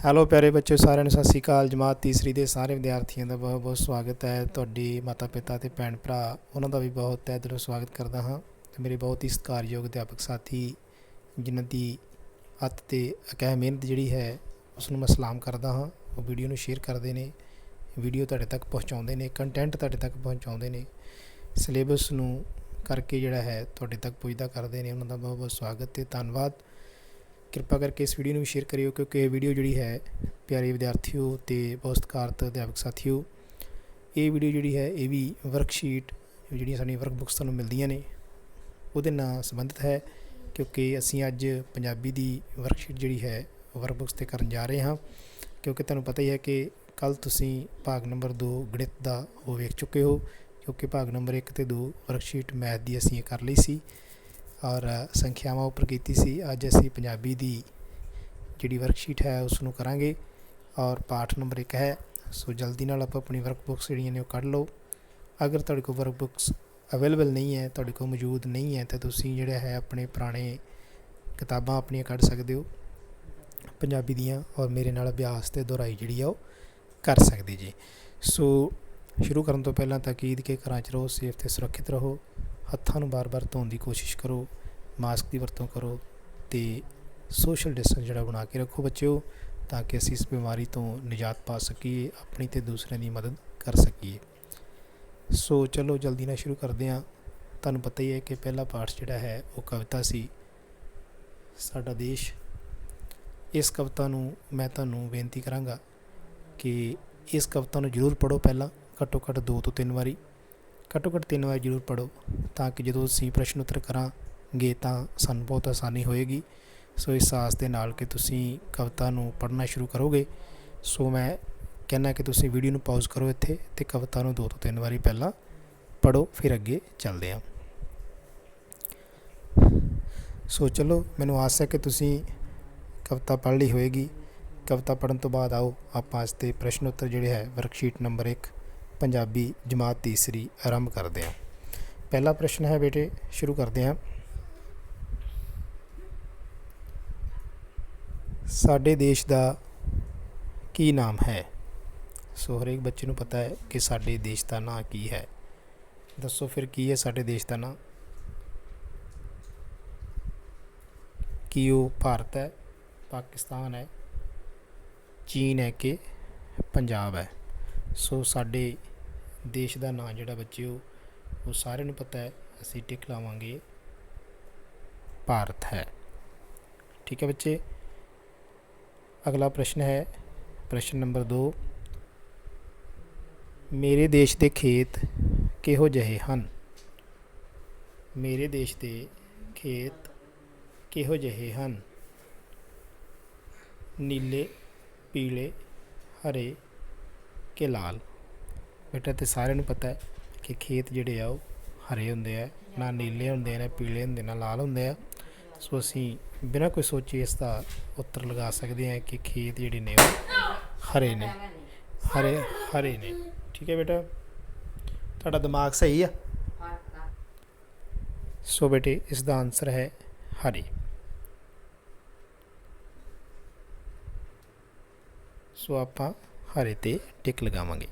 Hello ਪਿਆਰੇ ਬੱਚਿਓ, ਸਾਰਿਆਂ ਨੂੰ ਸਤਿ ਸ਼੍ਰੀ ਅਕਾਲ। ਜਮਾਤ ਤੀਸਰੀ ਦੇ ਸਾਰੇ ਵਿਦਿਆਰਥੀਆਂ ਦਾ ਬਹੁਤ ਬਹੁਤ ਸਵਾਗਤ ਹੈ। ਤੁਹਾਡੇ ਮਾਤਾ ਪਿਤਾ ਅਤੇ ਭੈਣ ਭਰਾ ਉਹਨਾਂ ਦਾ ਵੀ ਬਹੁਤ ਤਹਿ ਦਿਲੋਂ ਸਵਾਗਤ ਕਰਦਾ ਹਾਂ। ਅਤੇ ਮੇਰੇ ਬਹੁਤ ਹੀ ਸਤਿਕਾਰਯੋਗ ਅਧਿਆਪਕ ਸਾਥੀ ਜਿਨ੍ਹਾਂ ਦੀ ਅੱਤ ਅਤੇ ਅਕਹਿ ਮਿਹਨਤ ਜਿਹੜੀ ਹੈ ਉਸ ਨੂੰ ਮੈਂ ਸਲਾਮ ਕਰਦਾ ਹਾਂ। ਉਹ ਵੀਡੀਓ ਨੂੰ ਸ਼ੇਅਰ ਕਰਦੇ ਨੇ, ਵੀਡੀਓ ਤੁਹਾਡੇ ਤੱਕ ਪਹੁੰਚਾਉਂਦੇ ਨੇ, ਕੰਟੈਂਟ ਤੁਹਾਡੇ ਤੱਕ ਪਹੁੰਚਾਉਂਦੇ ਨੇ, ਸਿਲੇਬਸ ਨੂੰ ਕਰਕੇ ਜਿਹੜਾ ਹੈ ਤੁਹਾਡੇ ਤੱਕ ਪੁੱਜਦਾ ਕਰਦੇ ਨੇ। ਉਹਨਾਂ ਦਾ ਬਹੁਤ ਬਹੁਤ ਸਵਾਗਤ ਅਤੇ ਧੰਨਵਾਦ। ਕਿਰਪਾ ਕਰਕੇ ਇਸ ਵੀਡੀਓ ਨੂੰ ਵੀ ਸ਼ੇਅਰ ਕਰਿਓ, ਕਿਉਂਕਿ ਇਹ ਵੀਡੀਓ ਜਿਹੜੀ ਹੈ ਪਿਆਰੇ ਵਿਦਿਆਰਥੀਓ ਅਤੇ ਬਹੁਤ ਸਤਿਕਾਰਤ ਅਧਿਆਪਕ ਸਾਥੀਓ, ਇਹ ਵੀਡੀਓ ਜਿਹੜੀ ਹੈ ਇਹ ਵੀ ਵਰਕਸ਼ੀਟ ਜਿਹੜੀਆਂ ਸਾਡੀਆਂ ਵਰਕ ਬੁੱਕਸ ਤੁਹਾਨੂੰ ਮਿਲਦੀਆਂ ਨੇ ਉਹਦੇ ਨਾਲ ਸੰਬੰਧਿਤ ਹੈ। ਕਿਉਂਕਿ ਅਸੀਂ ਅੱਜ ਪੰਜਾਬੀ ਦੀ ਵਰਕਸ਼ੀਟ ਜਿਹੜੀ ਹੈ ਵਰਕ ਬੁੱਕਸ 'ਤੇ ਕਰਨ ਜਾ ਰਹੇ ਹਾਂ। ਕਿਉਂਕਿ ਤੁਹਾਨੂੰ ਪਤਾ ਹੀ ਹੈ ਕਿ ਕੱਲ੍ਹ ਤੁਸੀਂ ਭਾਗ ਨੰਬਰ 2 ਗਣਿਤ ਦਾ ਉਹ ਵੇਖ ਚੁੱਕੇ ਹੋ, ਕਿਉਂਕਿ ਭਾਗ ਨੰਬਰ 1 ਅਤੇ 2 ਵਰਕਸ਼ੀਟ ਮੈਥ ਦੀ ਅਸੀਂ ਇਹ ਕਰ ਲਈ ਸੀ ਔਰ ਸੰਖਿਆਵਾਂ ਉੱਪਰ ਕੀਤੀ ਸੀ। ਅੱਜ ਅਸੀਂ ਪੰਜਾਬੀ ਦੀ ਜਿਹੜੀ ਵਰਕਸ਼ੀਟ ਹੈ ਉਸ ਨੂੰ ਕਰਾਂਗੇ ਔਰ ਪਾਠ ਨੰਬਰ 1 ਹੈ। ਸੋ ਜਲਦੀ ਨਾਲ ਆਪਾਂ ਆਪਣੀ ਵਰਕ ਬੁੱਕਸ ਜਿਹੜੀਆਂ ਨੇ ਉਹ ਕੱਢ ਲਓ। ਅਗਰ ਤੁਹਾਡੇ ਕੋਲ ਵਰਕ ਬੁੱਕਸ ਅਵੇਲੇਬਲ ਨਹੀਂ ਹੈ, ਤੁਹਾਡੇ ਕੋਲ ਮੌਜੂਦ ਨਹੀਂ ਹੈ, ਤਾਂ ਤੁਸੀਂ ਜਿਹੜਾ ਹੈ ਆਪਣੇ ਪੁਰਾਣੇ ਕਿਤਾਬਾਂ ਆਪਣੀਆਂ ਕੱਢ ਸਕਦੇ ਹੋ ਪੰਜਾਬੀ ਦੀਆਂ ਔਰ ਮੇਰੇ ਨਾਲ ਅਭਿਆਸ ਅਤੇ ਦੁਹਰਾਈ ਜਿਹੜੀ ਆ ਉਹ ਕਰ ਸਕਦੇ ਜੀ। ਸੋ ਸ਼ੁਰੂ ਕਰਨ ਤੋਂ ਪਹਿਲਾਂ ਤਾਕੀਦ ਕਿ ਘਰਾਂ 'ਚ ਰਹੋ, ਸੇਫ ਅਤੇ ਸੁਰੱਖਿਅਤ ਰਹੋ, ਹੱਥਾਂ ਨੂੰ ਬਾਰ-ਬਾਰ ਧੋਣ ਦੀ ਕੋਸ਼ਿਸ਼ ਕਰੋ, ਮਾਸਕ ਦੀ ਵਰਤੋਂ ਕਰੋ ਅਤੇ ਸੋਸ਼ਲ ਡਿਸਟੈਂਸ ਜਿਹੜਾ ਬਣਾ ਕੇ ਰੱਖੋ ਬੱਚਿਓ, ਤਾਂ ਕਿ ਅਸੀਂ ਇਸ ਬਿਮਾਰੀ ਤੋਂ ਨਿਜਾਤ ਪਾ ਸਕੀਏ, ਆਪਣੀ ਅਤੇ ਦੂਸਰਿਆਂ ਦੀ ਮਦਦ ਕਰ ਸਕੀਏ। ਸੋ ਚਲੋ ਜਲਦੀ ਨਾਲ ਸ਼ੁਰੂ ਕਰਦੇ ਹਾਂ। ਤੁਹਾਨੂੰ ਪਤਾ ਹੀ ਹੈ ਕਿ ਪਹਿਲਾ ਪਾਠ ਜਿਹੜਾ ਹੈ ਉਹ ਕਵਿਤਾ ਸੀ, ਸਾਡਾ ਦੇਸ਼। ਇਸ ਕਵਿਤਾ ਨੂੰ ਮੈਂ ਤੁਹਾਨੂੰ ਬੇਨਤੀ ਕਰਾਂਗਾ ਕਿ ਇਸ ਕਵਿਤਾ ਨੂੰ ਜ਼ਰੂਰ ਪੜ੍ਹੋ। ਪਹਿਲਾਂ ਘੱਟੋ ਘੱਟ 2 ਤੋਂ 3 ਵਾਰੀ, ਘੱਟੋ ਘੱਟ 3 ਵਾਰੀ ਜ਼ਰੂਰ ਪੜ੍ਹੋ, ਤਾਂ ਕਿ ਜਦੋਂ ਅਸੀਂ ਪ੍ਰਸ਼ਨ ਉੱਤਰ ਕਰਾਂਗੇ ਤਾਂ ਸਾਨੂੰ ਬਹੁਤ ਆਸਾਨੀ ਹੋਏਗੀ। ਸੋ ਇਸ ਆਸ ਦੇ ਨਾਲ ਕਿ ਤੁਸੀਂ ਕਵਿਤਾ ਨੂੰ ਪੜ੍ਹਨਾ ਸ਼ੁਰੂ ਕਰੋਗੇ। ਸੋ ਮੈਂ ਕਹਿੰਦਾ ਕਿ ਤੁਸੀਂ ਵੀਡੀਓ ਨੂੰ ਪਾਜ਼ ਕਰੋ ਇੱਥੇ ਅਤੇ ਕਵਿਤਾ ਨੂੰ 2 ਤੋਂ 3 ਵਾਰੀ ਪਹਿਲਾਂ ਪੜ੍ਹੋ, ਫਿਰ ਅੱਗੇ ਚੱਲਦੇ ਹਾਂ। ਸੋ ਚਲੋ, ਮੈਨੂੰ ਆਸ ਹੈ ਕਿ ਤੁਸੀਂ ਕਵਿਤਾ ਪੜ੍ਹ ਲਈ ਹੋਏਗੀ। ਕਵਿਤਾ ਪੜ੍ਹਨ ਤੋਂ ਬਾਅਦ ਆਓ ਆਪਾਂ ਇਸ 'ਤੇ ਪ੍ਰਸ਼ਨ ਉੱਤਰ ਜਿਹੜੇ ਹੈ ਵਰਕਸ਼ੀਟ ਨੰਬਰ 1 ਪੰਜਾਬੀ ਜਮਾਤ ਤੀਸਰੀ ਆਰੰਭ ਕਰਦੇ ਹਾਂ। ਪਹਿਲਾ ਪ੍ਰਸ਼ਨ ਹੈ ਬੇਟੇ, ਸ਼ੁਰੂ ਕਰਦੇ ਹਾਂ। ਸਾਡੇ ਦੇਸ਼ ਦਾ ਕੀ ਨਾਮ ਹੈ? ਸੋ ਹਰੇਕ ਬੱਚੇ ਨੂੰ ਪਤਾ ਹੈ ਕਿ ਸਾਡੇ ਦੇਸ਼ ਦਾ ਨਾਂ ਕੀ ਹੈ। ਦੱਸੋ ਫਿਰ ਕੀ ਹੈ ਸਾਡੇ ਦੇਸ਼ ਦਾ ਨਾਂ? ਕੀ ਉਹ ਭਾਰਤ ਹੈ, ਪਾਕਿਸਤਾਨ ਹੈ, ਚੀਨ ਹੈ ਕਿ ਪੰਜਾਬ ਹੈ? ਸੋ ਸਾਡੇ ਦੇਸ਼ ਦਾ ਨਾਂ ਜਿਹੜਾ ਬੱਚਿਓ ਉਹ ਸਾਰਿਆਂ ਨੂੰ ਪਤਾ ਹੈ, ਅਸੀਂ ਟਿਕ ਲਾਵਾਂਗੇ ਭਾਰਤ ਹੈ। ਠੀਕ ਹੈ ਬੱਚੇ। ਅਗਲਾ ਪ੍ਰਸ਼ਨ ਹੈ ਪ੍ਰਸ਼ਨ ਨੰਬਰ 2, ਮੇਰੇ ਦੇਸ਼ ਦੇ ਖੇਤ ਕਿਹੋ ਜਿਹੇ ਹਨ? ਮੇਰੇ ਦੇਸ਼ ਦੇ ਖੇਤ ਕਿਹੋ ਜਿਹੇ ਹਨ? ਨੀਲੇ, ਪੀਲੇ, ਹਰੇ ਕਿ ਲਾਲ? ਬੇਟਾ ਤੇ ਸਾਰਿਆਂ ਨੂੰ ਪਤਾ ਹੈ ਕਿ ਖੇਤ ਜਿਹੜੇ ਆ ਉਹ ਹਰੇ ਹੁੰਦੇ ਆ, ਨਾ ਨੀਲੇ ਹੁੰਦੇ, ਨਾ ਪੀਲੇ ਹੁੰਦੇ, ਨਾ ਲਾਲ ਹੁੰਦੇ ਆ। ਸੋ ਅਸੀਂ ਬਿਨਾਂ ਕੋਈ ਸੋਚੇ ਇਸ ਦਾ ਉੱਤਰ ਲਗਾ ਸਕਦੇ ਹਾਂ ਕਿ ਖੇਤ ਜਿਹੜੇ ਨੇ ਉਹ ਹਰੇ ਨੇ, ਹਰੇ ਨੇ। ਠੀਕ ਹੈ ਬੇਟਾ, ਤੁਹਾਡਾ ਦਿਮਾਗ ਸਹੀ ਆ। ਸੋ ਬੇਟੇ ਇਸ ਦਾ ਆਨਸਰ ਹੈ ਹਰੇ। ਸੋ ਆਪਾਂ ਹਰੇ 'ਤੇ ਟਿਕ ਲਗਾਵਾਂਗੇ।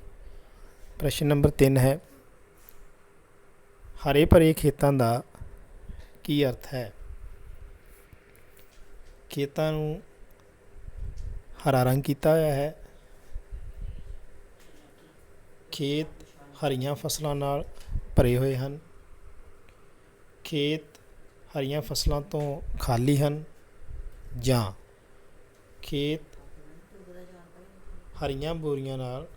ਪ੍ਰਸ਼ਨ ਨੰਬਰ 3 ਹੈ, ਹਰੇ ਭਰੇ ਖੇਤਾਂ ਦਾ ਕੀ ਅਰਥ ਹੈ? ਖੇਤਾਂ ਨੂੰ ਹਰਾ ਰੰਗ ਕੀਤਾ ਹੋਇਆ ਹੈ, ਖੇਤ ਹਰੀਆਂ ਫਸਲਾਂ ਨਾਲ ਭਰੇ ਹੋਏ ਹਨ, ਖੇਤ ਹਰੀਆਂ ਫਸਲਾਂ ਤੋਂ ਖਾਲੀ ਹਨ, ਜਾਂ ਖੇਤ ਹਰੀਆਂ ਬੋਰੀਆਂ ਨਾਲ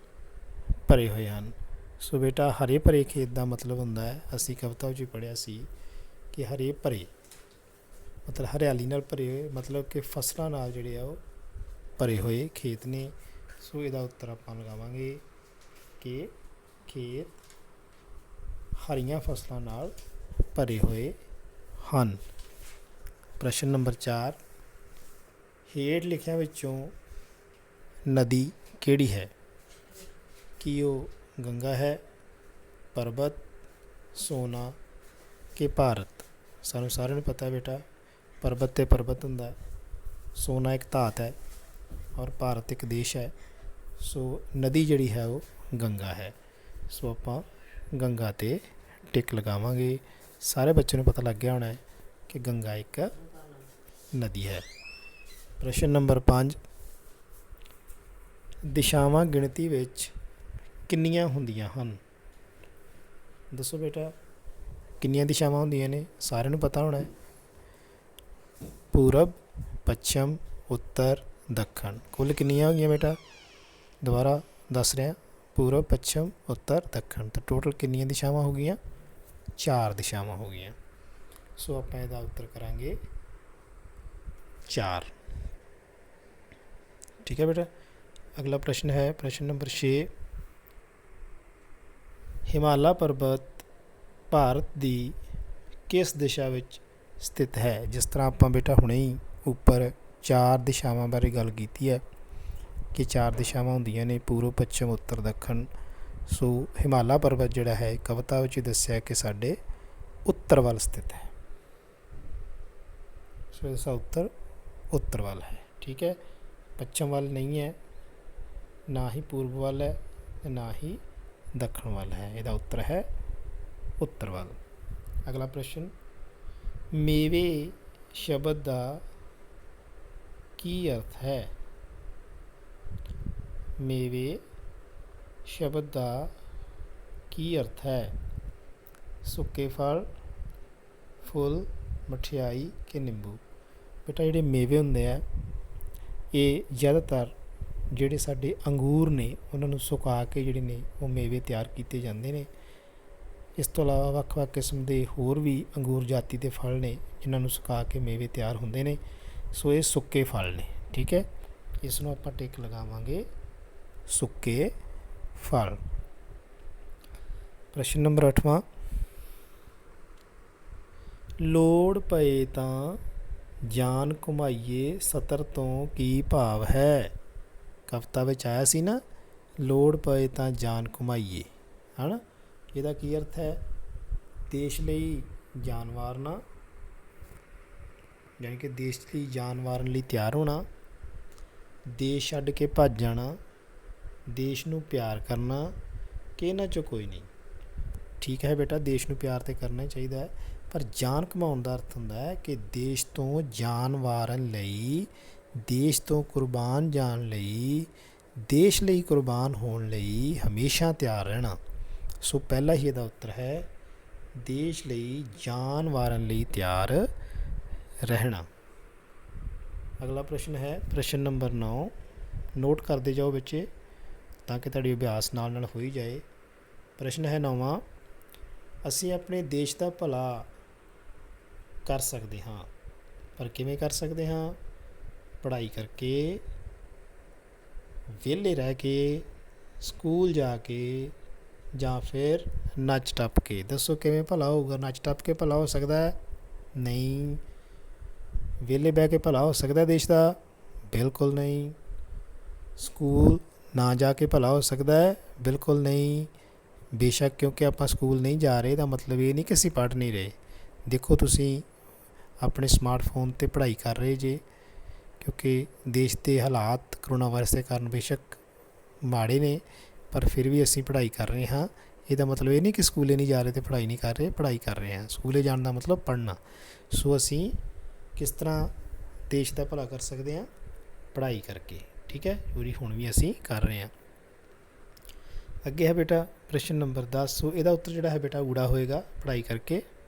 ਭਰੇ ਹੋਏ ਹਨ। ਸੋ ਬੇਟਾ ਹਰੇ ਭਰੇ ਖੇਤ ਦਾ ਮਤਲਬ ਹੁੰਦਾ ਹੈ, ਅਸੀਂ ਕਵਿਤਾ ਵਿੱਚ ਪੜ੍ਹਿਆ ਸੀ ਕਿ ਹਰੇ ਭਰੇ ਮਤਲਬ ਹਰਿਆਲੀ ਨਾਲ ਭਰੇ ਹੋਏ, ਮਤਲਬ ਕਿ ਫਸਲਾਂ ਨਾਲ ਜਿਹੜੇ ਆ ਉਹ ਭਰੇ ਹੋਏ ਖੇਤ ਨੇ। ਸੋ ਇਹਦਾ ਉੱਤਰ ਆਪਾਂ ਲਗਾਵਾਂਗੇ ਕਿ ਖੇਤ ਹਰੀਆਂ ਫਸਲਾਂ ਨਾਲ ਭਰੇ ਹੋਏ ਹਨ। ਪ੍ਰਸ਼ਨ ਨੰਬਰ 4, ਹੇਠ ਲਿਖਿਆਂ ਵਿੱਚੋਂ ਨਦੀ ਕਿਹੜੀ ਹੈ? ਕੀ ਉਹ ਗੰਗਾ ਹੈ, ਪਰਬਤ, ਸੋਨਾ ਕਿ ਭਾਰਤ? ਸਾਨੂੰ ਸਾਰਿਆਂ ਨੂੰ ਪਤਾ ਬੇਟਾ ਪਰਬਤ 'ਤੇ ਪਰਬਤ ਹੁੰਦਾ, ਸੋਨਾ ਇੱਕ ਧਾਤ ਹੈ, ਔਰ ਭਾਰਤ ਇੱਕ ਦੇਸ਼ ਹੈ। ਸੋ ਨਦੀ ਜਿਹੜੀ ਹੈ ਉਹ ਗੰਗਾ ਹੈ। ਸੋ ਆਪਾਂ ਗੰਗਾ 'ਤੇ ਟਿਕ ਲਗਾਵਾਂਗੇ। ਸਾਰੇ ਬੱਚੇ ਨੂੰ ਪਤਾ ਲੱਗ ਗਿਆ ਹੋਣਾ ਹੈ ਕਿ ਗੰਗਾ ਇੱਕ ਨਦੀ ਹੈ। ਪ੍ਰਸ਼ਨ ਨੰਬਰ 5, ਦਿਸ਼ਾਵਾਂ ਗਿਣਤੀ ਵਿੱਚ ਕਿੰਨੀਆਂ ਹੁੰਦੀਆਂ ਹਨ? ਦੱਸੋ ਬੇਟਾ, ਕਿੰਨੀਆਂ ਦਿਸ਼ਾਵਾਂ ਹੁੰਦੀਆਂ ਨੇ? ਸਾਰਿਆਂ ਨੂੰ ਪਤਾ ਹੋਣਾ ਹੈ। ਪੂਰਬ, ਪੱਛਮ, ਉੱਤਰ, ਦੱਖਣ। ਕੁੱਲ ਕਿੰਨੀਆਂ ਹੋ ਗਈਆਂ ਬੇਟਾ? ਦੁਬਾਰਾ ਦੱਸ ਰਿਹਾ, ਪੂਰਬ, ਪੱਛਮ, ਉੱਤਰ, ਦੱਖਣ। ਤਾਂ ਟੋਟਲ ਕਿੰਨੀਆਂ ਦਿਸ਼ਾਵਾਂ ਹੋ ਗਈਆਂ? 4 ਦਿਸ਼ਾਵਾਂ ਹੋ ਗਈਆਂ। ਸੋ ਆਪਾਂ ਇਹਦਾ ਉੱਤਰ ਕਰਾਂਗੇ 4। ਠੀਕ ਹੈ ਬੇਟਾ। ਅਗਲਾ ਪ੍ਰਸ਼ਨ ਹੈ ਪ੍ਰਸ਼ਨ ਨੰਬਰ 6, ਹਿਮਾਲਾ ਪਰਬਤ ਭਾਰਤ ਦੀ ਕਿਸ ਦਿਸ਼ਾ ਵਿੱਚ ਸਥਿਤ ਹੈ? ਜਿਸ ਤਰ੍ਹਾਂ ਆਪਾਂ ਬੇਟਾ ਹੁਣੇ ਹੀ ਉੱਪਰ 4 ਦਿਸ਼ਾਵਾਂ ਬਾਰੇ ਗੱਲ ਕੀਤੀ ਹੈ ਕਿ 4 ਦਿਸ਼ਾਵਾਂ ਹੁੰਦੀਆਂ ਨੇ, ਪੂਰਬ, ਪੱਛਮ, ਉੱਤਰ, ਦੱਖਣ। ਸੋ ਹਿਮਾਲਾ ਪਰਬਤ ਜਿਹੜਾ ਹੈ ਕਵਿਤਾ ਵਿੱਚ ਦੱਸਿਆ ਕਿ ਸਾਡੇ ਉੱਤਰ ਵੱਲ ਸਥਿਤ ਹੈ। ਸੋ ਇਸਦਾ ਉੱਤਰ ਉੱਤਰ ਵੱਲ ਹੈ। ਠੀਕ ਹੈ, ਪੱਛਮ ਵੱਲ ਨਹੀਂ ਹੈ, ਨਾ ਹੀ ਪੂਰਬ ਵੱਲ ਹੈ, ਨਾ ਹੀ ਦੱਖਣ ਵੱਲ ਹੈ। ਇਹਦਾ ਉੱਤਰ ਹੈ ਉੱਤਰ ਵੱਲ। ਅਗਲਾ ਪ੍ਰਸ਼ਨ, ਮੇਵੇ ਸ਼ਬਦ ਦਾ ਕੀ ਅਰਥ ਹੈ? ਮੇਵੇ ਸ਼ਬਦ ਦਾ ਕੀ ਅਰਥ ਹੈ? ਸੁੱਕੇ ਫਲ, ਫੁੱਲ, ਮਠਿਆਈ ਕਿ ਨਿੰਬੂ? ਬੇਟਾ ਜਿਹੜੇ ਮੇਵੇ ਹੁੰਦੇ ਆ ਇਹ ਜ਼ਿਆਦਾਤਰ ਜਿਹੜੇ ਸਾਡੇ ਅੰਗੂਰ ਨੇ ਉਹਨਾਂ ਨੂੰ ਸੁਕਾ ਕੇ ਜਿਹੜੇ ਨੇ ਉਹ ਮੇਵੇ ਤਿਆਰ ਕੀਤੇ ਜਾਂਦੇ ਨੇ। ਇਸ ਤੋਂ ਇਲਾਵਾ ਵੱਖ-ਵੱਖ ਕਿਸਮ ਦੇ ਹੋਰ ਵੀ ਅੰਗੂਰ ਜਾਤੀ ਦੇ ਫਲ ਨੇ ਜਿਨ੍ਹਾਂ ਨੂੰ ਸੁਕਾ ਕੇ ਮੇਵੇ ਤਿਆਰ ਹੁੰਦੇ ਨੇ। ਸੋ ਇਹ ਸੁੱਕੇ ਫਲ ਨੇ। ਠੀਕ ਹੈ, ਇਸ ਨੂੰ ਆਪਾਂ ਟਿਕ ਲਗਾਵਾਂਗੇ ਸੁੱਕੇ ਫਲ। ਪ੍ਰਸ਼ਨ ਨੰਬਰ 8ਵਾਂ, ਲੋੜ ਪਏ ਤਾਂ ਜਾਨ ਘੁਮਾਈਏ ਸਤਰ ਤੋਂ ਕੀ ਭਾਵ ਹੈ? ਕਵਿਤਾ ਵਿੱਚ ਆਇਆ ਸੀ ਨਾ, ਲੋੜ ਪਏ ਤਾਂ ਜਾਨ ਘੁਮਾਈਏ, ਹੈ ਨਾ। ਇਹਦਾ ਕੀ ਅਰਥ ਹੈ? ਦੇਸ਼ ਲਈ ਜਾਨ ਵਾਰਨਾ, ਯਾਨੀ ਕਿ ਦੇਸ਼ ਲਈ ਜਾਨ ਵਾਰਨ ਲਈ ਤਿਆਰ ਹੋਣਾ, ਦੇਸ਼ ਛੱਡ ਕੇ ਭੱਜ ਜਾਣਾ, ਦੇਸ਼ ਨੂੰ ਪਿਆਰ ਕਰਨਾ ਕਿ ਇਹਨਾਂ 'ਚੋਂ ਕੋਈ ਨਹੀਂ। ਠੀਕ ਹੈ ਬੇਟਾ, ਦੇਸ਼ ਨੂੰ ਪਿਆਰ ਤਾਂ ਕਰਨਾ ਹੀ ਚਾਹੀਦਾ ਹੈ, ਪਰ ਜਾਨ ਕਮਾਉਣ ਦਾ ਅਰਥ ਹੁੰਦਾ ਹੈ ਕਿ ਦੇਸ਼ ਤੋਂ ਜਾਨ ਵਾਰਨ ਲਈ, ਦੇਸ਼ ਤੋਂ ਕੁਰਬਾਨ ਜਾਣ ਲਈ, ਦੇਸ਼ ਲਈ ਕੁਰਬਾਨ ਹੋਣ ਲਈ ਹਮੇਸ਼ਾ ਤਿਆਰ ਰਹਿਣਾ। ਸੋ ਪਹਿਲਾ ਹੀ ਇਹਦਾ ਉੱਤਰ ਹੈ ਦੇਸ਼ ਲਈ ਜਾਨ ਵਾਰਨ ਲਈ ਤਿਆਰ ਰਹਿਣਾ। ਅਗਲਾ ਪ੍ਰਸ਼ਨ ਹੈ ਪ੍ਰਸ਼ਨ ਨੰਬਰ 9, ਨੋਟ ਕਰਦੇ ਜਾਓ ਬੱਚੇ ਤਾਂ ਕਿ ਤੁਹਾਡੀ ਅਭਿਆਸ ਨਾਲ ਨਾਲ ਹੋਈ ਜਾਏ। ਪ੍ਰਸ਼ਨ ਹੈ 9ਵਾਂ, ਅਸੀਂ ਆਪਣੇ ਦੇਸ਼ ਦਾ ਭਲਾ ਕਰ ਸਕਦੇ ਹਾਂ, ਪਰ ਕਿਵੇਂ ਕਰ ਸਕਦੇ ਹਾਂ? ਪੜ੍ਹਾਈ ਕਰਕੇ, ਵਿਹਲੇ ਰਹਿ ਕੇ, ਸਕੂਲ ਜਾ ਕੇ, ਜਾਂ ਫਿਰ ਨੱਚ ਟੱਪ ਕੇ। ਦੱਸੋ ਕਿਵੇਂ ਭਲਾ ਹੋਊਗਾ? ਨੱਚ ਟੱਪ ਕੇ ਭਲਾ ਹੋ ਸਕਦਾ ਹੈ? ਨਹੀਂ। ਵਿਹਲੇ ਬਹਿ ਕੇ ਭਲਾ ਹੋ ਸਕਦਾ ਦੇਸ਼ ਦਾ? ਬਿਲਕੁਲ ਨਹੀਂ। ਸਕੂਲ ਨਾ ਜਾ ਕੇ ਭਲਾ ਹੋ ਸਕਦਾ ਹੈ? ਬਿਲਕੁਲ ਨਹੀਂ। ਬੇਸ਼ੱਕ ਕਿਉਂਕਿ ਆਪਾਂ ਸਕੂਲ ਨਹੀਂ ਜਾ ਰਹੇ ਤਾਂ ਮਤਲਬ ਇਹ ਨਹੀਂ ਕਿ ਅਸੀਂ ਪੜ੍ਹ ਨਹੀਂ ਰਹੇ। ਦੇਖੋ ਤੁਸੀਂ ਆਪਣੇ ਸਮਾਰਟਫੋਨ 'ਤੇ ਪੜ੍ਹਾਈ ਕਰ ਰਹੇ ਜੇ, ਕਿਉਂਕਿ ਦੇਸ਼ ਦੇ ਹਾਲਾਤ ਕਰੋਨਾ ਵਾਇਰਸ ਦੇ ਕਾਰਨ ਬੇਸ਼ੱਕ ਮਾੜੇ ਨੇ, ਪਰ ਫਿਰ ਵੀ ਅਸੀਂ ਪੜ੍ਹਾਈ ਕਰ ਰਹੇ ਹਾਂ। ਇਹਦਾ ਮਤਲਬ ਇਹ ਨਹੀਂ ਕਿ ਸਕੂਲੇ ਨਹੀਂ ਜਾ ਰਹੇ ਅਤੇ ਪੜ੍ਹਾਈ ਨਹੀਂ ਕਰ ਰਹੇ, ਪੜ੍ਹਾਈ ਕਰ ਰਹੇ ਹਾਂ। ਸਕੂਲੇ ਜਾਣ ਦਾ ਮਤਲਬ ਪੜ੍ਹਨਾ। ਸੋ ਅਸੀਂ ਕਿਸ ਤਰ੍ਹਾਂ ਦੇਸ਼ ਦਾ ਭਲਾ ਕਰ ਸਕਦੇ ਹਾਂ? ਪੜ੍ਹਾਈ ਕਰਕੇ। ਠੀਕ ਹੈ, ਪੂਰੀ ਹੁਣ ਵੀ ਅਸੀਂ ਕਰ ਰਹੇ ਹਾਂ। ਅੱਗੇ ਹੈ ਬੇਟਾ ਪ੍ਰਸ਼ਨ ਨੰਬਰ 10। ਸੋ ਇਹਦਾ ਉੱਤਰ ਜਿਹੜਾ ਹੈ ਬੇਟਾ ਊੜਾ ਹੋਏਗਾ। ਪੜ੍ਹਾਈ ਕਰਕੇ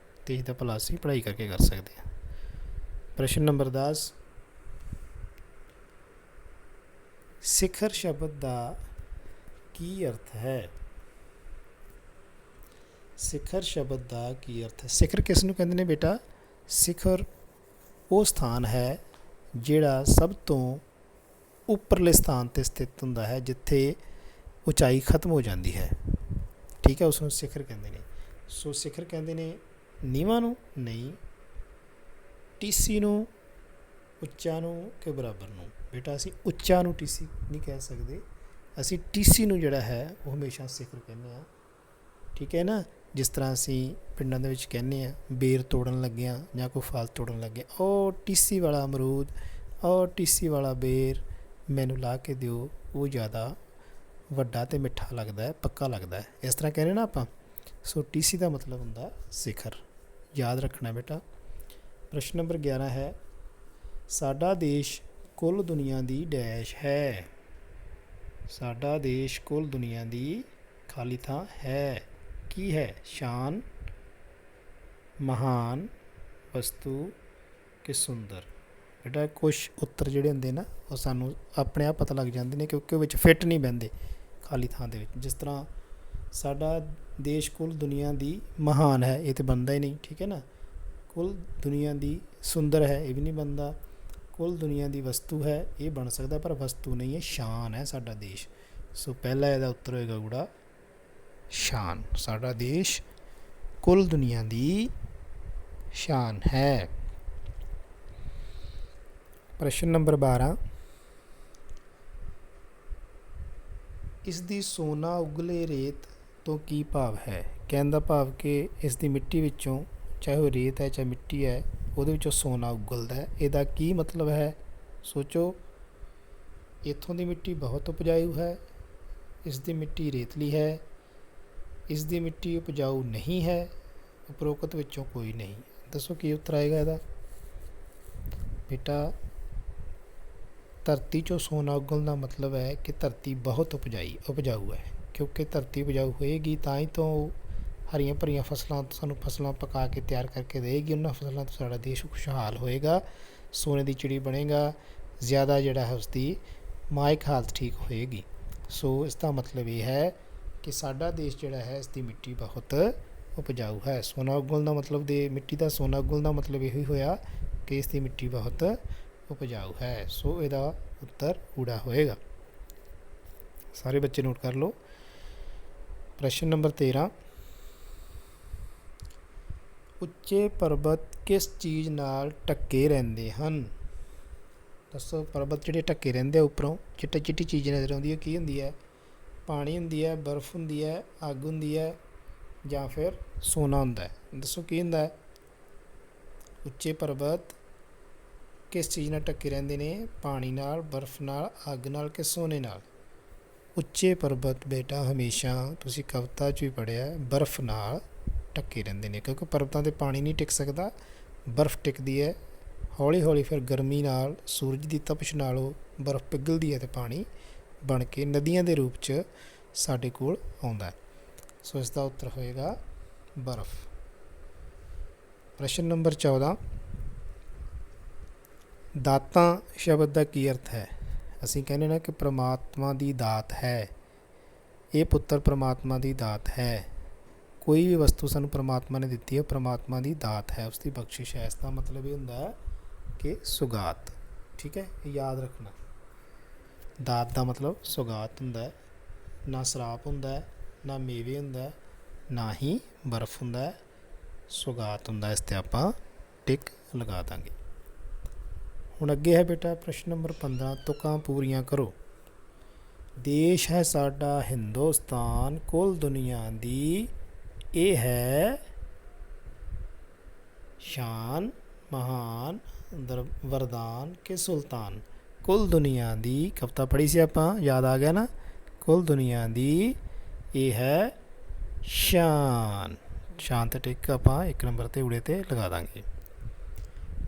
ਦੇਸ਼ ਦਾ ਭਲਾ ਅਸੀਂ ਪੜ੍ਹਾਈ ਕਰਕੇ ਕਰ ਸਕਦੇ ਹਾਂ। ਪ੍ਰਸ਼ਨ ਨੰਬਰ 10, ਸਿਖਰ ਸ਼ਬਦ ਦਾ ਕੀ ਅਰਥ ਹੈ? ਸਿਖਰ ਸ਼ਬਦ ਦਾ ਕੀ ਅਰਥ ਹੈ? ਸਿਖਰ ਕਿਸ ਨੂੰ ਕਹਿੰਦੇ ਨੇ ਬੇਟਾ? ਸਿਖਰ ਉਹ ਸਥਾਨ ਹੈ ਜਿਹੜਾ ਸਭ ਤੋਂ ਉੱਪਰਲੇ ਸਥਾਨ 'ਤੇ ਸਥਿਤ ਹੁੰਦਾ ਹੈ, ਜਿੱਥੇ ਉਚਾਈ ਖਤਮ ਹੋ ਜਾਂਦੀ ਹੈ। ਠੀਕ ਹੈ, ਉਸ ਨੂੰ ਸਿਖਰ ਕਹਿੰਦੇ ਨੇ। ਸੋ ਸਿਖਰ ਕਹਿੰਦੇ ਨੇ ਨੀਵਾਂ ਨੂੰ? ਨਹੀਂ। ਟੀਸੀ ਨੂੰ, ਉੱਚਾ ਨੂੰ ਕਿ ਬਰਾਬਰ ਨੂੰ? ਬੇਟਾ ਅਸੀਂ ਉੱਚਾ ਨੂੰ ਟੀਸੀ ਨਹੀਂ ਕਹਿ ਸਕਦੇ, ਅਸੀਂ ਟੀਸੀ ਨੂੰ ਜਿਹੜਾ ਹੈ ਉਹ ਹਮੇਸ਼ਾ ਸਿਖਰ ਕਹਿੰਦੇ ਹਾਂ। ਠੀਕ ਹੈ ਨਾ, ਜਿਸ ਤਰ੍ਹਾਂ ਅਸੀਂ ਪਿੰਡਾਂ ਦੇ ਵਿੱਚ ਕਹਿੰਦੇ ਹਾਂ ਬੇਰ ਤੋੜਨ ਲੱਗਿਆਂ ਜਾਂ ਕੋਈ ਫਲ ਤੋੜਨ ਲੱਗੇ, ਉਹ ਟੀਸੀ ਵਾਲਾ ਅਮਰੂਦ, ਉਹ ਟੀਸੀ ਵਾਲਾ ਬੇਰ, ਮੈਨੂੰ ਲਾ ਕੇ ਦਿਓ ਉਹ ਜ਼ਿਆਦਾ ਵੱਡਾ ਅਤੇ ਮਿੱਠਾ ਲੱਗਦਾ ਹੈ, ਪੱਕਾ ਲੱਗਦਾ ਹੈ। ਇਸ ਤਰ੍ਹਾਂ ਕਹਿੰਦੇ ਨਾ ਆਪਾਂ। ਸੋ ਟੀਸੀ ਦਾ ਮਤਲਬ ਹੁੰਦਾ ਸਿਖਰ। ਯਾਦ ਰੱਖਣਾ ਬੇਟਾ। ਪ੍ਰਸ਼ਨ ਨੰਬਰ 11 ਹੈ, ਸਾਡਾ ਦੇਸ਼ ਕੁੱਲ ਦੁਨੀਆ ਦੀ ਡੈਸ਼ ਹੈ। ਸਾਡਾ ਦੇਸ਼ ਕੁੱਲ ਦੁਨੀਆ ਦੀ ਖਾਲੀ ਥਾਂ ਹੈ। ਕੀ ਹੈ? ਸ਼ਾਨ, ਮਹਾਨ, ਵਸਤੂ ਕਿ ਸੁੰਦਰ। ਬੇਟਾ ਕੁਛ ਉੱਤਰ ਜਿਹੜੇ ਹੁੰਦੇ ਨਾ ਉਹ ਸਾਨੂੰ ਆਪਣੇ ਆਪ ਪਤਾ ਲੱਗ ਜਾਂਦੇ ਨੇ, ਕਿਉਂਕਿ ਉਹ ਵਿੱਚ ਫਿੱਟ ਨਹੀਂ ਬਹਿੰਦੇ ਖਾਲੀ ਥਾਂ ਦੇ ਵਿੱਚ। ਜਿਸ ਤਰ੍ਹਾਂ ਸਾਡਾ ਦੇਸ਼ ਕੁੱਲ ਦੁਨੀਆ ਦੀ ਮਹਾਨ ਹੈ, ਇਹ ਤਾਂ ਬਣਦਾ ਹੀ ਨਹੀਂ, ਠੀਕ ਹੈ ਨਾ। ਕੁੱਲ ਦੁਨੀਆ ਦੀ ਸੁੰਦਰ ਹੈ, ਇਹ ਵੀ ਨਹੀਂ ਬਣਦਾ। ਕੁੱਲ ਦੁਨੀਆ ਦੀ ਵਸਤੂ ਹੈ, ਇਹ ਬਣ ਸਕਦਾ, ਪਰ ਵਸਤੂ ਨਹੀਂ ਹੈ, ਸ਼ਾਨ ਹੈ ਸਾਡਾ ਦੇਸ਼। ਸੋ ਪਹਿਲਾ ਇਹਦਾ ਉੱਤਰ ਹੋਏਗਾ ਗੁੜਾ ਸ਼ਾਨ। ਸਾਡਾ ਦੇਸ਼ ਕੁੱਲ ਦੁਨੀਆ ਦੀ ਸ਼ਾਨ ਹੈ। ਪ੍ਰਸ਼ਨ ਨੰਬਰ 12, ਇਸ ਦੀ ਸੋਨਾ ਉਗਲੇ ਰੇਤ ਤੋਂ ਕੀ ਭਾਵ ਹੈ? ਕਹਿਣ ਦਾ ਭਾਵ ਕਿ ਇਸ ਦੀ ਮਿੱਟੀ ਵਿੱਚੋਂ, ਚਾਹੇ ਉਹ ਰੇਤ ਹੈ ਚਾਹੇ ਮਿੱਟੀ ਹੈ, ਉਹਦੇ ਵਿੱਚੋਂ ਸੋਨਾ ਉਗਲਦਾ ਹੈ। ਇਹਦਾ ਕੀ ਮਤਲਬ ਹੈ? ਸੋਚੋ। ਇੱਥੋਂ ਦੀ ਮਿੱਟੀ ਬਹੁਤ ਉਪਜਾਊ ਹੈ, ਇਸ ਦੀ ਮਿੱਟੀ ਰੇਤਲੀ ਹੈ, ਇਸ ਦੀ ਮਿੱਟੀ ਉਪਜਾਊ ਨਹੀਂ ਹੈ, ਉਪਰੋਕਤ ਵਿੱਚੋਂ ਕੋਈ ਨਹੀਂ। ਦੱਸੋ ਕੀ ਉੱਤਰ ਆਏਗਾ ਇਹਦਾ? ਬੇਟਾ ਧਰਤੀ 'ਚੋਂ ਸੋਨਾ ਉਗਲਣ ਦਾ ਮਤਲਬ ਹੈ ਕਿ ਧਰਤੀ ਬਹੁਤ ਉਪਜਾਊ ਹੈ, ਕਿਉਂਕਿ ਧਰਤੀ ਉਪਜਾਊ ਹੋਏਗੀ ਤਾਂ ਹੀ ਤੋਂ ਹਰੀਆਂ ਭਰੀਆਂ ਫਸਲਾਂ, ਸਾਨੂੰ ਫਸਲਾਂ ਪਕਾ ਕੇ ਤਿਆਰ ਕਰਕੇ ਦੇਵੇਗੀ। ਉਹਨਾਂ ਫਸਲਾਂ ਤੋਂ ਸਾਡਾ ਦੇਸ਼ ਖੁਸ਼ਹਾਲ ਹੋਏਗਾ, ਸੋਨੇ ਦੀ ਚਿੜੀ ਬਣੇਗਾ, ਜ਼ਿਆਦਾ ਜਿਹੜਾ ਹੈ ਉਸਦੀ ਮਾਇਕ ਹਾਲਤ ਠੀਕ ਹੋਏਗੀ। ਸੋ ਇਸ ਦਾ ਮਤਲਬ ਇਹ ਹੈ ਕਿ ਸਾਡਾ ਦੇਸ਼ ਜਿਹੜਾ ਹੈ, ਇਸ ਦੀ ਮਿੱਟੀ ਬਹੁਤ ਉਪਜਾਊ ਹੈ। ਸੋਨਾ ਉਗਲਣ ਦਾ ਮਤਲਬ ਮਿੱਟੀ ਦਾ ਸੋਨਾ ਉਗਲਣ ਦਾ ਮਤਲਬ ਇਹੀ ਹੋਇਆ ਕਿ ਇਸ ਦੀ ਮਿੱਟੀ ਬਹੁਤ ਉਪਜਾਊ ਹੈ। ਸੋ ਇਹਦਾ ਉੱਤਰ ਊੜਾ ਹੋਏਗਾ। ਸਾਰੇ ਬੱਚੇ ਨੋਟ ਕਰ ਲਓ। ਪ੍ਰਸ਼ਨ ਨੰਬਰ 13, ਉੱਚੇ ਪਰਬਤ ਕਿਸ ਚੀਜ਼ ਨਾਲ ਢੱਕੇ ਰਹਿੰਦੇ ਹਨ? ਦੱਸੋ। ਪਰਬਤ ਜਿਹੜੇ ਢੱਕੇ ਰਹਿੰਦੇ ਆ ਉੱਪਰੋਂ, ਚਿੱਟੀ ਚਿੱਟੀ ਚੀਜ਼ ਨਜ਼ਰ ਆਉਂਦੀ ਹੈ, ਕੀ ਹੁੰਦੀ ਹੈ? ਪਾਣੀ ਹੁੰਦੀ ਹੈ, ਬਰਫ਼ ਹੁੰਦੀ ਹੈ, ਅੱਗ ਹੁੰਦੀ ਹੈ, ਜਾਂ ਫਿਰ ਸੋਨਾ ਹੁੰਦਾ ਹੈ। ਦੱਸੋ ਕੀ ਹੁੰਦਾ ਹੈ? ਉੱਚੇ ਪਰਬਤ ਕਿਸ ਚੀਜ਼ ਨਾਲ ਢੱਕੇ ਰਹਿੰਦੇ ਨੇ? ਪਾਣੀ ਨਾਲ, ਬਰਫ਼ ਨਾਲ, ਅੱਗ ਨਾਲ ਕਿ ਸੋਨੇ ਨਾਲ? ਉੱਚੇ ਪਰਬਤ ਬੇਟਾ ਹਮੇਸ਼ਾ, ਤੁਸੀਂ ਕਵਿਤਾ 'ਚ ਵੀ ਪੜ੍ਹਿਆ, ਬਰਫ਼ ਨਾਲ ਢੱਕੇ ਰਹਿੰਦੇ ਨੇ, ਕਿਉਂਕਿ ਪਰਬਤਾਂ 'ਤੇ ਪਾਣੀ ਨਹੀਂ ਟਿਕ ਸਕਦਾ, ਬਰਫ਼ ਟਿਕਦੀ ਹੈ। ਹੌਲੀ ਹੌਲੀ ਫਿਰ ਗਰਮੀ ਨਾਲ, ਸੂਰਜ ਦੀ ਤਪਸ਼ ਨਾਲ ਉਹ ਬਰਫ਼ ਪਿਘਲਦੀ ਹੈ ਅਤੇ ਪਾਣੀ ਬਣ ਕੇ ਨਦੀਆਂ ਦੇ ਰੂਪ 'ਚ ਸਾਡੇ ਕੋਲ ਆਉਂਦਾ। ਸੋ ਇਸ ਦਾ ਉੱਤਰ ਹੋਏਗਾ ਬਰਫ਼। ਪ੍ਰਸ਼ਨ ਨੰਬਰ 14, ਦਾਤਾਂ ਸ਼ਬਦ ਦਾ ਕੀ ਅਰਥ ਹੈ? ਅਸੀਂ ਕਹਿੰਦੇ ਨਾ ਕਿ ਪ੍ਰਮਾਤਮਾ ਦੀ ਦਾਤ ਹੈ, ਇਹ ਪੁੱਤਰ ਪ੍ਰਮਾਤਮਾ ਦੀ ਦਾਤ ਹੈ। ਕੋਈ ਵੀ ਵਸਤੂ ਸਾਨੂੰ ਪ੍ਰਮਾਤਮਾ ਨੇ ਦਿੱਤੀ ਹੈ, ਪ੍ਰਮਾਤਮਾ ਦੀ ਦਾਤ ਹੈ, ਉਸ ਦੀ ਬਖਸ਼ਿਸ਼ ਹੈ। ਇਸ ਦਾ ਮਤਲਬ ਇਹ ਹੁੰਦਾ ਹੈ ਕਿ ਸੁਗਾਤ। ਠੀਕ ਹੈ, ਯਾਦ ਰੱਖਣਾ। ਦਾਤ ਦਾ ਮਤਲਬ ਸੁਗਾਤ ਹੁੰਦਾ ਹੈ। ਨਾ ਸਰਾਪ ਹੁੰਦਾ ਹੈ, ਨਾ ਮੇਵੇ ਹੁੰਦਾ ਹੈ, ਨਾ ਹੀ ਬਰਫ਼ ਹੁੰਦਾ ਹੈ, ਸੁਗਾਤ ਹੁੰਦਾ। ਇਸ 'ਤੇ ਆਪਾਂ ਟਿਕ ਲਗਾ ਦਾਂਗੇ। ਹੁਣ ਅੱਗੇ ਹੈ ਬੇਟਾ ਪ੍ਰਸ਼ਨ ਨੰਬਰ 15, ਤੁਕਾਂ ਪੂਰੀਆਂ ਕਰੋ। ਦੇਸ਼ ਹੈ ਸਾਡਾ ਹਿੰਦੁਸਤਾਨ, ਕੁੱਲ ਦੁਨੀਆ ਦੀ ਇਹ ਹੈ ਸ਼ਾਨ, ਮਹਾਨ, ਵਰਦਾਨ ਕਿ ਸੁਲਤਾਨ। ਕੁੱਲ ਦੁਨੀਆ ਦੀ ਕਵਿਤਾ ਪੜ੍ਹੀ ਸੀ ਆਪਾਂ, ਯਾਦ ਆ ਗਿਆ ਨਾ? ਕੁੱਲ ਦੁਨੀਆ ਦੀ ਇਹ ਹੈ ਸ਼ਾਨ। ਸ਼ਾਨ 'ਤੇ ਟਿਕ ਆਪਾਂ 1 ਨੰਬਰ 'ਤੇ ਊੜੇ 'ਤੇ ਲਗਾ ਦਾਂਗੇ।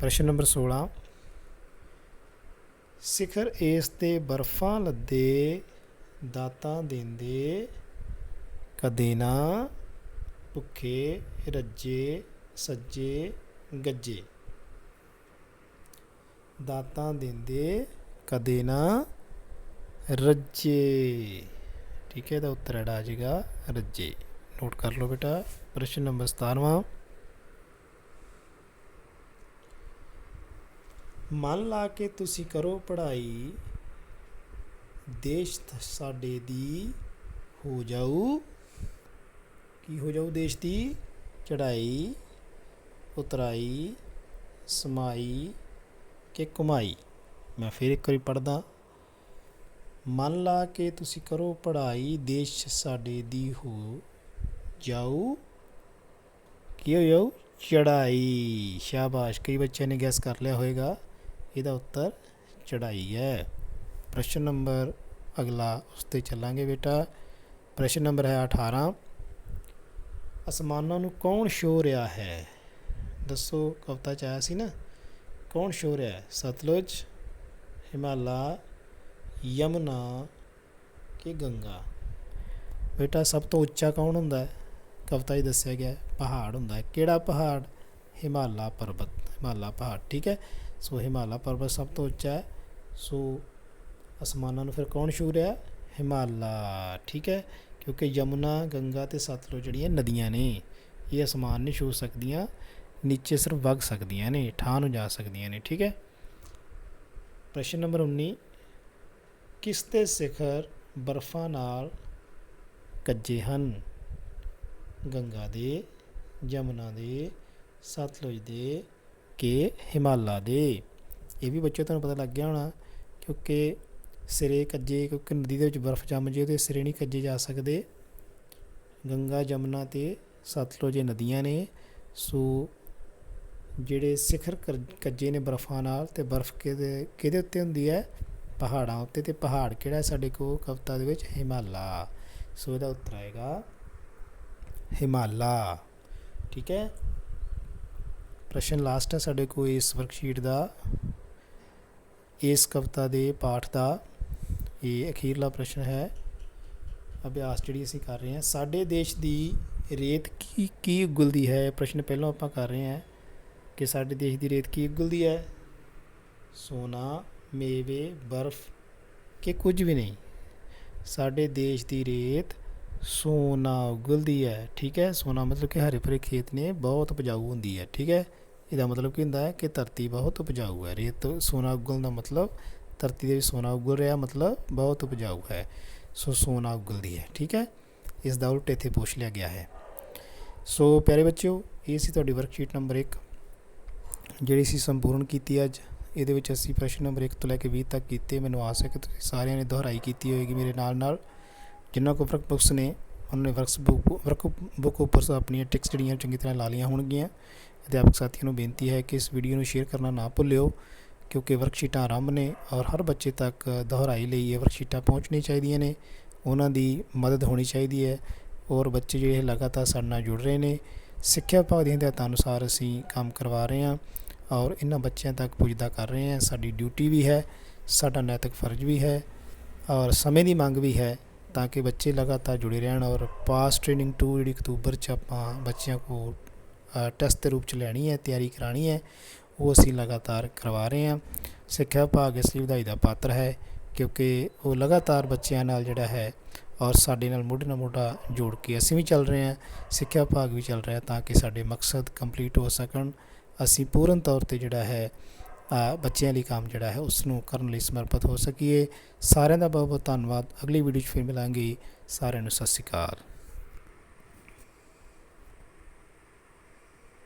ਪ੍ਰਸ਼ਨ ਨੰਬਰ 16, ਸਿਖਰ ਇਸ 'ਤੇ ਬਰਫ਼ਾਂ ਲੱਦੇ, ਦਾਤਾਂ ਦੇਂਦੇ ਕਦੇ ਨਾ ਭੁੱਖੇ ਰੱਜੇ ਸੱਜੇ ਗੱਜੇ। ਦਾਤਾਂ ਦੇਂਦੇ ਕਦੇ ਨਾ ਰੱਜੇ। ਠੀਕ ਹੈ, ਇਹਦਾ ਉੱਤਰ ਜਿਹੜਾ ਆ ਜਾਏਗਾ ਰੱਜੇ। ਨੋਟ ਕਰ ਲਓ ਬੇਟਾ। ਪ੍ਰਸ਼ਨ ਨੰਬਰ 17, ਮਨ ਲਾ ਕੇ ਤੁਸੀਂ ਕਰੋ ਪੜ੍ਹਾਈ, ਦੇਸ਼ ਸਾਡੇ ਦੀ ਹੋ ਜਾਊ। ਕੀ ਹੋ ਜਾਊ? ਦੇਸ਼ ਦੀ ਚੜ੍ਹਾਈ, ਉਤਰਾਈ, ਸਮਾਈ ਕਿ ਕਮਾਈ। ਮੈਂ ਫਿਰ ਇੱਕ ਵਾਰੀ ਪੜ੍ਹਦਾ। ਮਨ ਲਾ ਕੇ ਤੁਸੀਂ ਕਰੋ ਪੜ੍ਹਾਈ, ਦੇਸ਼ ਸਾਡੇ ਦੀ ਹੋ ਜਾਊ। ਕੀ ਹੋ ਜਾਊ? ਚੜ੍ਹਾਈ। ਸ਼ਾਬਾਸ਼। ਕਈ ਬੱਚਿਆਂ ਨੇ ਗੈਸ ਕਰ ਲਿਆ ਹੋਏਗਾ, ਇਹਦਾ ਉੱਤਰ ਚੜ੍ਹਾਈ ਹੈ। ਪ੍ਰਸ਼ਨ ਨੰਬਰ ਅਗਲਾ ਉਸ 'ਤੇ ਚੱਲਾਂਗੇ ਬੇਟਾ। ਪ੍ਰਸ਼ਨ ਨੰਬਰ ਹੈ 18। ਅਸਮਾਨਾਂ ਨੂੰ ਕੌਣ ਛੂਹ ਰਿਹਾ ਹੈ? ਦੱਸੋ, ਕਵਿਤਾ 'ਚ ਆਇਆ ਸੀ ਨਾ, ਕੌਣ ਛੂਹ ਰਿਹਾ ਹੈ? ਸਤਲੁਜ, ਹਿਮਾਲਾ, ਯਮੁਨਾ ਕਿ ਗੰਗਾ? ਬੇਟਾ ਸਭ ਤੋਂ ਉੱਚਾ ਕੌਣ ਹੁੰਦਾ ਹੈ? ਕਵਿਤਾ 'ਚ ਦੱਸਿਆ ਗਿਆ ਪਹਾੜ ਹੁੰਦਾ ਹੈ। ਕਿਹੜਾ ਪਹਾੜ? ਹਿਮਾਲਾ ਪਰਬਤ, ਹਿਮਾਲਾ ਪਹਾੜ। ਠੀਕ ਹੈ, ਸੋ ਹਿਮਾਲਾ ਪਰਬਤ ਸਭ ਤੋਂ ਉੱਚਾ ਹੈ। ਸੋ ਅਸਮਾਨਾਂ ਨੂੰ ਫਿਰ ਕੌਣ ਛੂਹ ਰਿਹਾ? ਹਿਮਾਲਾ। ਠੀਕ ਹੈ, ਕਿਉਂਕਿ ਯਮੁਨਾ, ਗੰਗਾ ਅਤੇ ਸਤਲੁਜ ਜਿਹੜੀਆਂ ਨਦੀਆਂ ਨੇ, ਇਹ ਅਸਮਾਨ ਨਹੀਂ ਛੂਹ ਸਕਦੀਆਂ, ਨੀਚੇ ਸਿਰਫ ਵਗ ਸਕਦੀਆਂ ਨੇ, ਠਾਹ ਨੂੰ ਜਾ ਸਕਦੀਆਂ ਨੇ। ਠੀਕ ਹੈ। ਪ੍ਰਸ਼ਨ ਨੰਬਰ 19। ਕਿਸ ਦੇ ਸਿਖਰ ਬਰਫਾਂ ਨਾਲ ਕੱਜੇ ਹਨ? ਗੰਗਾ ਦੇ, ਯਮੁਨਾ ਦੇ, ਸਤਲੁਜ ਦੇ ਕਿ ਹਿਮਾਲਾ ਦੇ? ਇਹ ਵੀ ਬੱਚੇ ਤੁਹਾਨੂੰ ਪਤਾ ਲੱਗ ਗਿਆ ਹੋਣਾ, ਕਿਉਂਕਿ ਸਿਰੇ ਕੱਜੇ, ਕਿਉਂਕਿ ਨਦੀ ਦੇ ਵਿੱਚ ਬਰਫ਼ ਜੰਮ ਜੇ ਉਹਦੇ ਸਿਰੇ ਨਹੀਂ ਕੱਜੇ ਜਾ ਸਕਦੇ। ਗੰਗਾ, ਯਮੁਨਾ ਅਤੇ ਸਤਲੁਜ ਇਹ ਨਦੀਆਂ ਨੇ। ਸੋ ਜਿਹੜੇ ਸਿਖਰ ਕੱਜੇ ਨੇ ਬਰਫ਼ਾਂ ਨਾਲ, ਅਤੇ ਬਰਫ਼ ਕਿਹਦੇ ਉੱਤੇ ਹੁੰਦੀ ਹੈ? ਪਹਾੜਾਂ ਉੱਤੇ। ਅਤੇ ਪਹਾੜ ਕਿਹੜਾ ਸਾਡੇ ਕੋਲ ਕਵਿਤਾ ਦੇ ਵਿੱਚ? ਹਿਮਾਲਾ। ਸੋ ਇਹਦਾ ਉੱਤਰ ਆਏਗਾ ਹਿਮਾਲਾ। ਠੀਕ ਹੈ। ਪ੍ਰਸ਼ਨ ਲਾਸਟ ਹੈ ਸਾਡੇ ਕੋਲ ਇਸ ਵਰਕਸ਼ੀਟ ਦਾ, ਇਸ ਕਵਿਤਾ ਦੇ ਪਾਠ ਦਾ। ਇਹ ਅਖੀਰਲਾ ਪ੍ਰਸ਼ਨ ਹੈ, ਅਭਿਆਸ ਜਿਹੜੀ ਅਸੀਂ ਕਰ ਰਹੇ ਹਾਂ। ਸਾਡੇ ਦੇਸ਼ ਦੀ ਰੇਤ ਕੀ ਉਗਲਦੀ ਹੈ? ਪ੍ਰਸ਼ਨ ਪਹਿਲਾਂ ਆਪਾਂ ਕਰ ਰਹੇ ਹਾਂ ਕਿ ਸਾਡੇ ਦੇਸ਼ ਦੀ ਰੇਤ ਕੀ ਉਗਲਦੀ ਹੈ? ਸੋਨਾ, ਮੇਵੇ, ਬਰਫ਼ ਕਿ ਕੁਝ ਵੀ ਨਹੀਂ? ਸਾਡੇ ਦੇਸ਼ ਦੀ ਰੇਤ ਸੋਨਾ ਉਗਲਦੀ ਹੈ। ਠੀਕ ਹੈ, ਸੋਨਾ ਮਤਲਬ ਕਿ ਹਰੇ ਭਰੇ ਖੇਤ ਨੇ, ਬਹੁਤ ਉਪਜਾਊ ਹੁੰਦੀ ਹੈ। ਠੀਕ ਹੈ, ਇਹਦਾ ਮਤਲਬ ਕੀ ਹੁੰਦਾ ਹੈ ਕਿ ਧਰਤੀ ਬਹੁਤ ਉਪਜਾਊ ਹੈ। ਰੇਤ ਸੋਨਾ ਉਗਲਣ ਦਾ ਮਤਲਬ ਧਰਤੀ ਦੇ ਵਿੱਚ ਸੋਨਾ ਉਗਲ ਰਿਹਾ, ਮਤਲਬ ਬਹੁਤ ਉਪਜਾਊ ਹੈ। ਸੋ ਸੋਨਾ ਉਗਲਦੀ ਹੈ। ਠੀਕ ਹੈ, ਇਸ ਦਾ ਉਲਟ ਇੱਥੇ ਪੁੱਛ ਲਿਆ ਗਿਆ ਹੈ। ਸੋ ਪਿਆਰੇ ਬੱਚਿਓ, ਇਹ ਸੀ ਤੁਹਾਡੀ ਵਰਕਸ਼ੀਟ ਨੰਬਰ 1 ਜਿਹੜੀ ਅਸੀਂ ਸੰਪੂਰਨ ਕੀਤੀ ਅੱਜ। ਇਹਦੇ ਵਿੱਚ ਅਸੀਂ ਪ੍ਰਸ਼ਨ ਨੰਬਰ 1 ਤੋਂ ਲੈ ਕੇ 20 ਤੱਕ ਕੀਤੇ। ਮੈਨੂੰ ਆਸ ਹੈ ਕਿ ਤੁਸੀਂ ਸਾਰਿਆਂ ਨੇ ਦੁਹਰਾਈ ਕੀਤੀ ਹੋਏਗੀ ਮੇਰੇ ਨਾਲ। ਜਿਨ੍ਹਾਂ ਕੋਲ ਵਰਕ ਬੁੱਕਸ ਨੇ ਉਹਨਾਂ ਨੇ ਵਰਕ ਬੁੱਕ ਉੱਪਰ ਆਪਣੀਆਂ ਟਿਕਸ ਜਿਹੜੀਆਂ ਚੰਗੀ ਤਰ੍ਹਾਂ ਲਾ ਲਈਆਂ ਹੋਣਗੀਆਂ। ਅਧਿਆਪਕ ਸਾਥੀਆਂ ਨੂੰ ਬੇਨਤੀ ਹੈ ਕਿ ਇਸ ਵੀਡੀਓ ਨੂੰ ਸ਼ੇਅਰ ਕਰਨਾ ਨਾ ਭੁੱਲਿਓ, ਕਿਉਂਕਿ ਵਰਕਸ਼ੀਟਾਂ ਆਰੰਭ ਨੇ ਔਰ ਹਰ ਬੱਚੇ ਤੱਕ ਦੁਹਰਾਈ ਲਈ ਇਹ ਵਰਕਸ਼ੀਟਾਂ ਪਹੁੰਚਣੀਆਂ ਚਾਹੀਦੀਆਂ ਨੇ। ਉਹਨਾਂ ਦੀ ਮਦਦ ਹੋਣੀ ਚਾਹੀਦੀ ਹੈ। ਔਰ ਬੱਚੇ ਜਿਹੜੇ ਲਗਾਤਾਰ ਸਾਡੇ ਨਾਲ ਜੁੜ ਰਹੇ ਨੇ, ਸਿੱਖਿਆ ਵਿਭਾਗ ਦੀਆਂ ਹਦਾਇਤਾਂ ਅਨੁਸਾਰ ਅਸੀਂ ਕੰਮ ਕਰਵਾ ਰਹੇ ਹਾਂ ਔਰ ਇਹਨਾਂ ਬੱਚਿਆਂ ਤੱਕ ਪੁੱਜਦਾ ਕਰ ਰਹੇ ਹਾਂ। ਸਾਡੀ ਡਿਊਟੀ ਵੀ ਹੈ, ਸਾਡਾ ਨੈਤਿਕ ਫਰਜ਼ ਵੀ ਹੈ ਔਰ ਸਮੇਂ ਦੀ ਮੰਗ ਵੀ ਹੈ, ਤਾਂ ਕਿ ਬੱਚੇ ਲਗਾਤਾਰ ਜੁੜੇ ਰਹਿਣ। ਔਰ ਪਾਸ ਟ੍ਰੇਨਿੰਗ 2 ਜਿਹੜੀ ਅਕਤੂਬਰ 'ਚ ਆਪਾਂ ਬੱਚਿਆਂ ਕੋਲ ਟੈਸਟ ਦੇ ਰੂਪ 'ਚ ਲੈਣੀ ਹੈ, ਤਿਆਰੀ ਕਰਾਉਣੀ ਹੈ, ਉਹ ਅਸੀਂ ਲਗਾਤਾਰ ਕਰਵਾ ਰਹੇ ਹਾਂ। ਸਿੱਖਿਆ ਵਿਭਾਗ ਇਸ ਲਈ ਵਧਾਈ ਦਾ ਪਾਤਰ ਹੈ, ਕਿਉਂਕਿ ਉਹ ਲਗਾਤਾਰ ਬੱਚਿਆਂ ਨਾਲ ਜਿਹੜਾ ਹੈ ਔਰ ਸਾਡੇ ਨਾਲ ਮੋਢੇ ਨਾਲ ਮੋਢਾ ਜੋੜ ਕੇ ਅਸੀਂ ਵੀ ਚੱਲ ਰਹੇ ਹਾਂ, ਸਿੱਖਿਆ ਵਿਭਾਗ ਵੀ ਚੱਲ ਰਿਹਾ, ਤਾਂ ਕਿ ਸਾਡੇ ਮਕਸਦ ਕੰਪਲੀਟ ਹੋ ਸਕਣ। ਅਸੀਂ ਪੂਰਨ ਤੌਰ 'ਤੇ ਜਿਹੜਾ ਹੈ ਬੱਚਿਆਂ ਲਈ ਕੰਮ ਜਿਹੜਾ ਹੈ ਉਸ ਨੂੰ ਕਰਨ ਲਈ ਸਮਰਪਿਤ ਹੋ ਸਕੀਏ। ਸਾਰਿਆਂ ਦਾ ਬਹੁਤ ਬਹੁਤ ਧੰਨਵਾਦ। ਅਗਲੀ ਵੀਡੀਓ 'ਚ ਫਿਰ ਮਿਲਾਂਗੇ। ਸਾਰਿਆਂ ਨੂੰ ਸਤਿ ਸ਼੍ਰੀ ਅਕਾਲ।